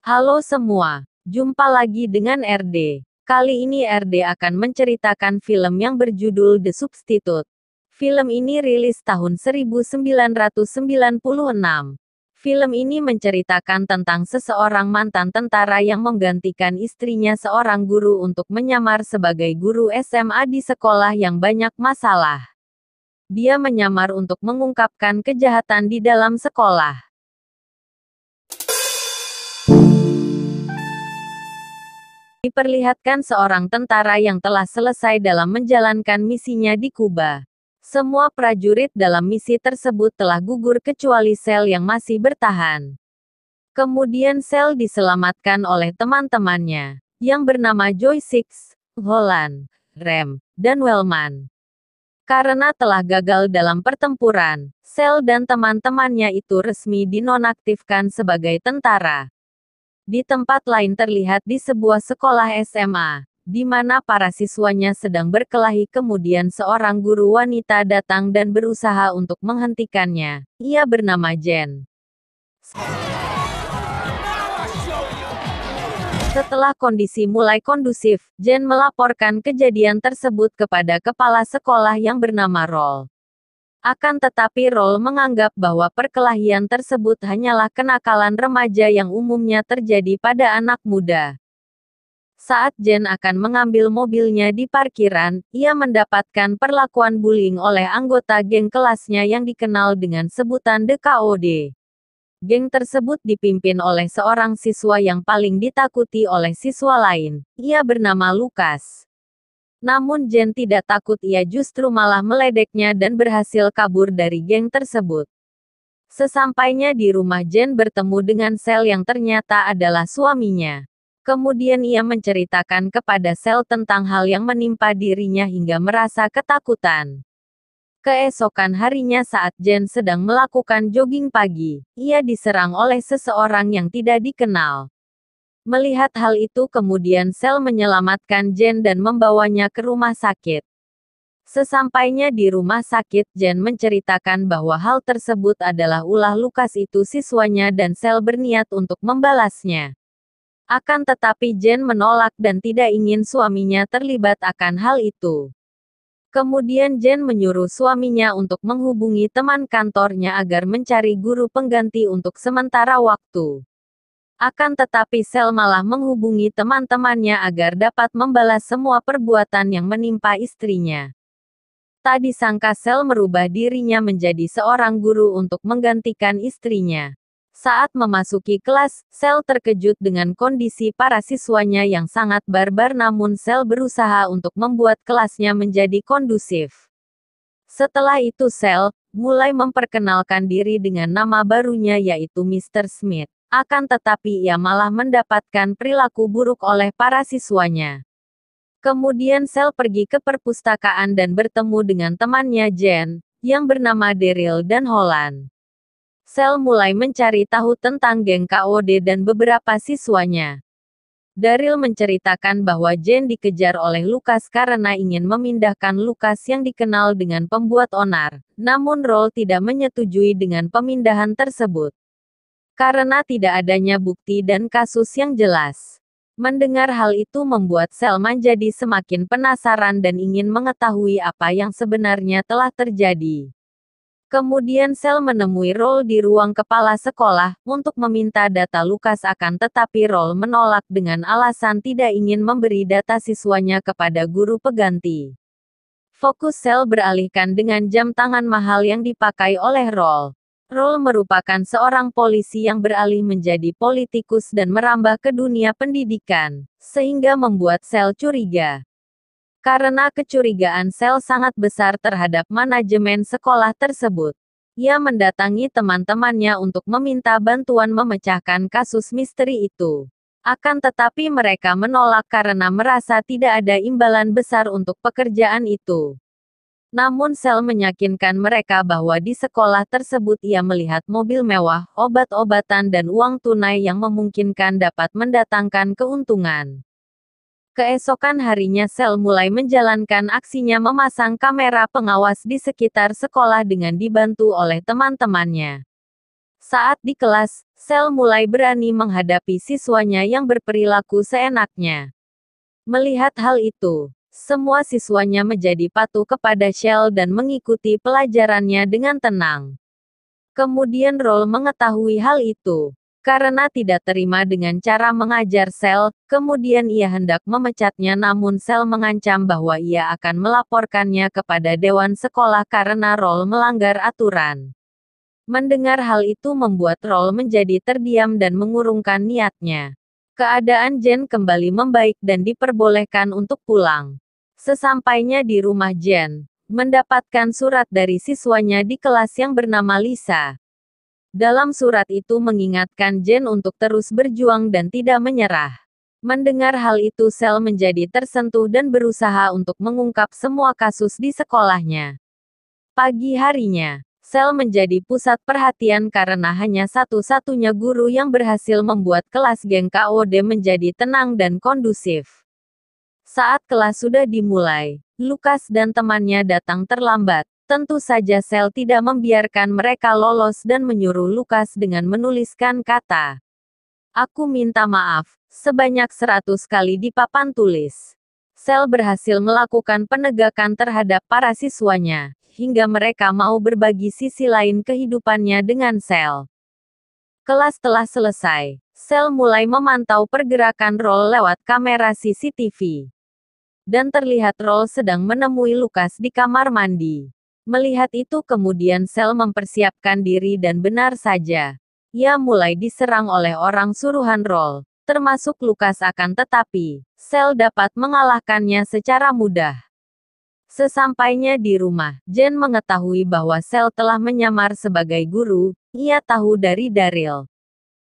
Halo semua, jumpa lagi dengan RD. Kali ini RD akan menceritakan film yang berjudul The Substitute. Film ini rilis tahun 1996. Film ini menceritakan tentang seseorang mantan tentara yang menggantikan istrinya seorang guru untuk menyamar sebagai guru SMA di sekolah yang banyak masalah. Dia menyamar untuk mengungkapkan kejahatan di dalam sekolah. Diperlihatkan seorang tentara yang telah selesai dalam menjalankan misinya di Kuba. Semua prajurit dalam misi tersebut telah gugur kecuali Sel yang masih bertahan. Kemudian Sel diselamatkan oleh teman-temannya, yang bernama Joy Six, Holland, Rem, dan Wellman. Karena telah gagal dalam pertempuran, Sel dan teman-temannya itu resmi dinonaktifkan sebagai tentara. Di tempat lain terlihat di sebuah sekolah SMA, di mana para siswanya sedang berkelahi kemudian seorang guru wanita datang dan berusaha untuk menghentikannya. Ia bernama Jen. Setelah kondisi mulai kondusif, Jen melaporkan kejadian tersebut kepada kepala sekolah yang bernama Roll. Akan tetapi Roll menganggap bahwa perkelahian tersebut hanyalah kenakalan remaja yang umumnya terjadi pada anak muda. Saat Jen akan mengambil mobilnya di parkiran, ia mendapatkan perlakuan bullying oleh anggota geng kelasnya yang dikenal dengan sebutan The KOD. Geng tersebut dipimpin oleh seorang siswa yang paling ditakuti oleh siswa lain. Ia bernama Lucas. Namun Jen tidak takut, ia justru malah meledeknya dan berhasil kabur dari geng tersebut. Sesampainya di rumah Jen bertemu dengan Sel yang ternyata adalah suaminya. Kemudian ia menceritakan kepada Sel tentang hal yang menimpa dirinya hingga merasa ketakutan. Keesokan harinya saat Jen sedang melakukan jogging pagi, ia diserang oleh seseorang yang tidak dikenal. Melihat hal itu kemudian Sel menyelamatkan Jen dan membawanya ke rumah sakit. Sesampainya di rumah sakit Jen menceritakan bahwa hal tersebut adalah ulah Lucas itu siswanya dan Sel berniat untuk membalasnya. Akan tetapi Jen menolak dan tidak ingin suaminya terlibat akan hal itu. Kemudian Jen menyuruh suaminya untuk menghubungi teman kantornya agar mencari guru pengganti untuk sementara waktu. Akan tetapi Sel malah menghubungi teman-temannya agar dapat membalas semua perbuatan yang menimpa istrinya. Tak disangka Sel merubah dirinya menjadi seorang guru untuk menggantikan istrinya. Saat memasuki kelas, Sel terkejut dengan kondisi para siswanya yang sangat barbar, namun Sel berusaha untuk membuat kelasnya menjadi kondusif. Setelah itu Sel mulai memperkenalkan diri dengan nama barunya yaitu Mr. Smith. Akan tetapi ia malah mendapatkan perilaku buruk oleh para siswanya. Kemudian Sel pergi ke perpustakaan dan bertemu dengan temannya Jen, yang bernama Daryl dan Holland. Sel mulai mencari tahu tentang geng KOD dan beberapa siswanya. Daryl menceritakan bahwa Jen dikejar oleh Lucas karena ingin memindahkan Lucas yang dikenal dengan pembuat onar, namun Roll tidak menyetujui dengan pemindahan tersebut. Karena tidak adanya bukti dan kasus yang jelas. Mendengar hal itu membuat Sel menjadi semakin penasaran dan ingin mengetahui apa yang sebenarnya telah terjadi. Kemudian Sel menemui Roll di ruang kepala sekolah, untuk meminta data Lucas akan tetapi Roll menolak dengan alasan tidak ingin memberi data siswanya kepada guru pengganti. Fokus Sel beralihkan dengan jam tangan mahal yang dipakai oleh Roll. Roll merupakan seorang polisi yang beralih menjadi politikus dan merambah ke dunia pendidikan, sehingga membuat Sel curiga. Karena kecurigaan Sel sangat besar terhadap manajemen sekolah tersebut, ia mendatangi teman-temannya untuk meminta bantuan memecahkan kasus misteri itu. Akan tetapi mereka menolak karena merasa tidak ada imbalan besar untuk pekerjaan itu. Namun Sel meyakinkan mereka bahwa di sekolah tersebut ia melihat mobil mewah, obat-obatan dan uang tunai yang memungkinkan dapat mendatangkan keuntungan. Keesokan harinya Sel mulai menjalankan aksinya memasang kamera pengawas di sekitar sekolah dengan dibantu oleh teman-temannya. Saat di kelas, Sel mulai berani menghadapi siswanya yang berperilaku seenaknya. Melihat hal itu, semua siswanya menjadi patuh kepada Shell dan mengikuti pelajarannya dengan tenang. Kemudian Roll mengetahui hal itu. Karena tidak terima dengan cara mengajar Sel, kemudian ia hendak memecatnya namun Sel mengancam bahwa ia akan melaporkannya kepada dewan sekolah karena Roll melanggar aturan. Mendengar hal itu membuat Roll menjadi terdiam dan mengurungkan niatnya. Keadaan Jen kembali membaik dan diperbolehkan untuk pulang. Sesampainya di rumah Jen, mendapatkan surat dari siswanya di kelas yang bernama Lisa. Dalam surat itu mengingatkan Jen untuk terus berjuang dan tidak menyerah. Mendengar hal itu Sel menjadi tersentuh dan berusaha untuk mengungkap semua kasus di sekolahnya. Pagi harinya, Sel menjadi pusat perhatian karena hanya satu-satunya guru yang berhasil membuat kelas geng KOD menjadi tenang dan kondusif. Saat kelas sudah dimulai, Lukas dan temannya datang terlambat. Tentu saja Sel tidak membiarkan mereka lolos dan menyuruh Lukas dengan menuliskan kata "Aku minta maaf" sebanyak 100 kali di papan tulis. Sel berhasil melakukan penegakan terhadap para siswanya, hingga mereka mau berbagi sisi lain kehidupannya dengan Sel. Kelas telah selesai. Sel mulai memantau pergerakan Roll lewat kamera CCTV. Dan terlihat Roll sedang menemui Lukas di kamar mandi. Melihat itu kemudian Sel mempersiapkan diri dan benar saja. Ia mulai diserang oleh orang suruhan Roll, termasuk Lukas akan tetapi, Sel dapat mengalahkannya secara mudah. Sesampainya di rumah, Jen mengetahui bahwa Sel telah menyamar sebagai guru. Ia tahu dari Daryl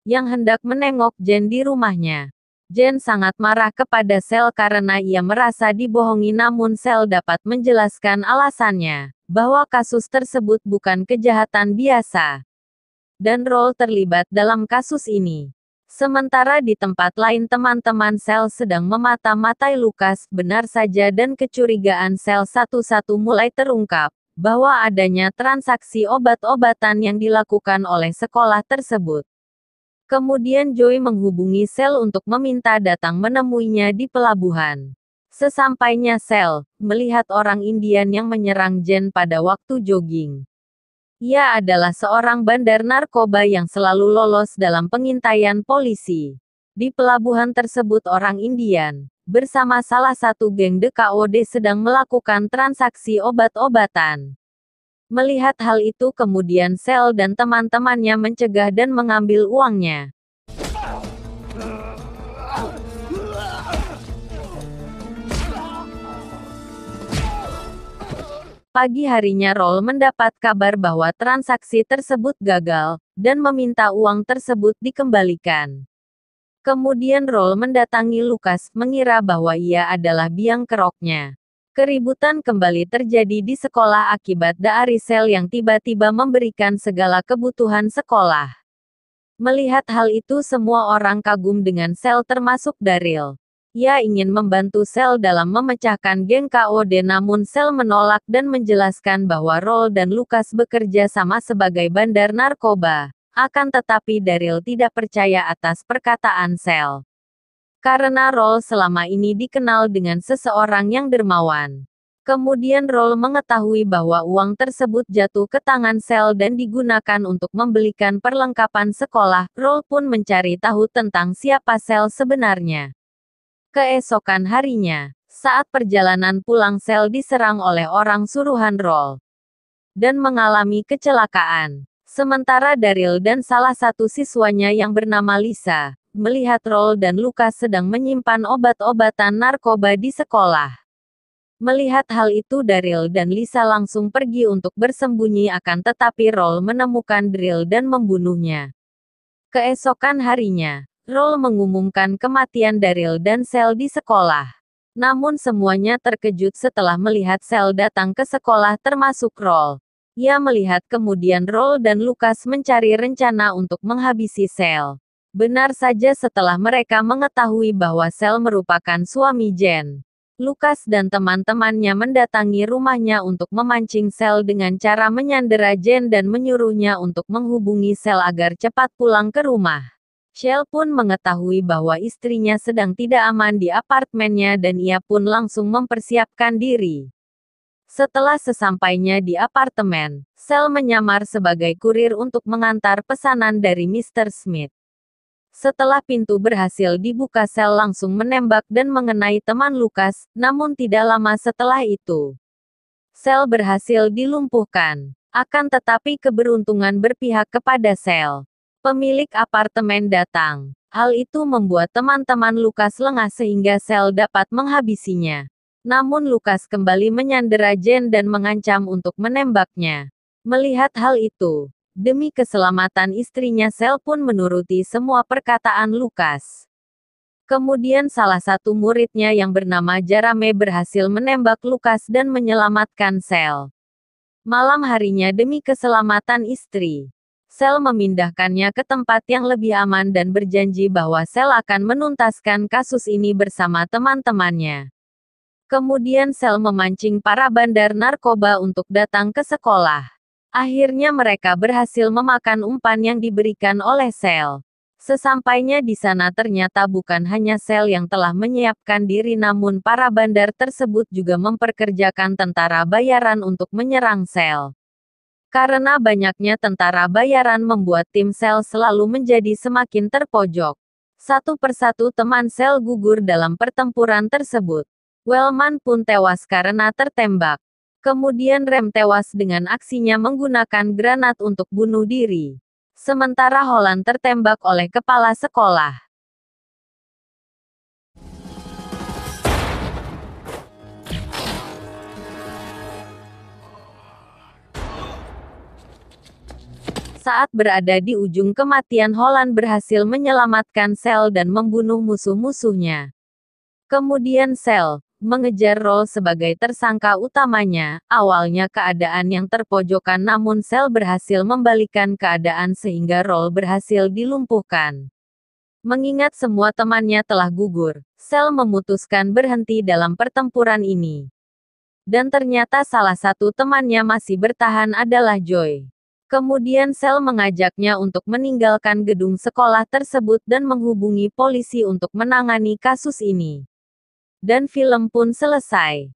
yang hendak menengok Jen di rumahnya. Jen sangat marah kepada Sel karena ia merasa dibohongi namun Sel dapat menjelaskan alasannya, bahwa kasus tersebut bukan kejahatan biasa. Dan Roll terlibat dalam kasus ini. Sementara di tempat lain teman-teman Sel sedang memata-matai Lukas, benar saja dan kecurigaan Sel satu-satu mulai terungkap, bahwa adanya transaksi obat-obatan yang dilakukan oleh sekolah tersebut. Kemudian Joy menghubungi Sel untuk meminta datang menemuinya di pelabuhan. Sesampainya Sel, melihat orang Indian yang menyerang Jen pada waktu jogging. Ia adalah seorang bandar narkoba yang selalu lolos dalam pengintaian polisi. Di pelabuhan tersebut orang Indian, bersama salah satu geng DKOD sedang melakukan transaksi obat-obatan. Melihat hal itu kemudian Sel dan teman-temannya mencegah dan mengambil uangnya. Pagi harinya Roll mendapat kabar bahwa transaksi tersebut gagal, dan meminta uang tersebut dikembalikan. Kemudian Roll mendatangi Lukas, mengira bahwa ia adalah biang keroknya. Keributan kembali terjadi di sekolah akibat Daarisel yang tiba-tiba memberikan segala kebutuhan sekolah. Melihat hal itu semua orang kagum dengan Sel termasuk Daryl. Ia ingin membantu Sel dalam memecahkan geng KOD namun Sel menolak dan menjelaskan bahwa Roll dan Lukas bekerja sama sebagai bandar narkoba. Akan tetapi Daryl tidak percaya atas perkataan Sel. Karena Roll selama ini dikenal dengan seseorang yang dermawan. Kemudian Roll mengetahui bahwa uang tersebut jatuh ke tangan Sel dan digunakan untuk membelikan perlengkapan sekolah. Roll pun mencari tahu tentang siapa Sel sebenarnya. Keesokan harinya, saat perjalanan pulang Sel diserang oleh orang suruhan Roll dan mengalami kecelakaan. Sementara Daryl dan salah satu siswanya yang bernama Lisa, melihat Roll dan Lukas sedang menyimpan obat-obatan narkoba di sekolah. Melihat hal itu Daryl dan Lisa langsung pergi untuk bersembunyi akan tetapi Roll menemukan Daryl dan membunuhnya. Keesokan harinya, Roll mengumumkan kematian Daryl dan Sel di sekolah. Namun semuanya terkejut setelah melihat Sel datang ke sekolah termasuk Roll. Ia melihat kemudian Roll dan Lukas mencari rencana untuk menghabisi Sel. Benar saja setelah mereka mengetahui bahwa Sel merupakan suami Jen. Lucas dan teman-temannya mendatangi rumahnya untuk memancing Sel dengan cara menyandera Jen dan menyuruhnya untuk menghubungi Sel agar cepat pulang ke rumah. Shell pun mengetahui bahwa istrinya sedang tidak aman di apartemennya dan ia pun langsung mempersiapkan diri. Setelah sesampainya di apartemen, Sel menyamar sebagai kurir untuk mengantar pesanan dari Mr. Smith. Setelah pintu berhasil dibuka, Sel langsung menembak dan mengenai teman Lucas, namun tidak lama setelah itu, Sel berhasil dilumpuhkan. Akan tetapi keberuntungan berpihak kepada Sel. Pemilik apartemen datang. Hal itu membuat teman-teman Lucas lengah sehingga Sel dapat menghabisinya. Namun Lucas kembali menyandera Jen dan mengancam untuk menembaknya. Melihat hal itu, demi keselamatan istrinya, Sel pun menuruti semua perkataan Lucas. Kemudian salah satu muridnya yang bernama Jerame berhasil menembak Lucas dan menyelamatkan Sel. Malam harinya demi keselamatan istri, Sel memindahkannya ke tempat yang lebih aman dan berjanji bahwa Sel akan menuntaskan kasus ini bersama teman-temannya. Kemudian Sel memancing para bandar narkoba untuk datang ke sekolah. Akhirnya mereka berhasil memakan umpan yang diberikan oleh Sel. Sesampainya di sana ternyata bukan hanya Sel yang telah menyiapkan diri, namun para bandar tersebut juga memperkerjakan tentara bayaran untuk menyerang Sel. Karena banyaknya tentara bayaran membuat tim Sel selalu menjadi semakin terpojok. Satu persatu teman Sel gugur dalam pertempuran tersebut. Wellman pun tewas karena tertembak. Kemudian Rem tewas dengan aksinya menggunakan granat untuk bunuh diri. Sementara Holland tertembak oleh kepala sekolah. Saat berada di ujung kematian, Holland berhasil menyelamatkan Sel dan membunuh musuh-musuhnya. Kemudian Sel mengejar Roll sebagai tersangka utamanya. Awalnya keadaan yang terpojokan, namun Sel berhasil membalikkan keadaan sehingga Roll berhasil dilumpuhkan. Mengingat semua temannya telah gugur, Sel memutuskan berhenti dalam pertempuran ini. Dan ternyata salah satu temannya masih bertahan adalah Joy. Kemudian Sel mengajaknya untuk meninggalkan gedung sekolah tersebut dan menghubungi polisi untuk menangani kasus ini. Dan film pun selesai.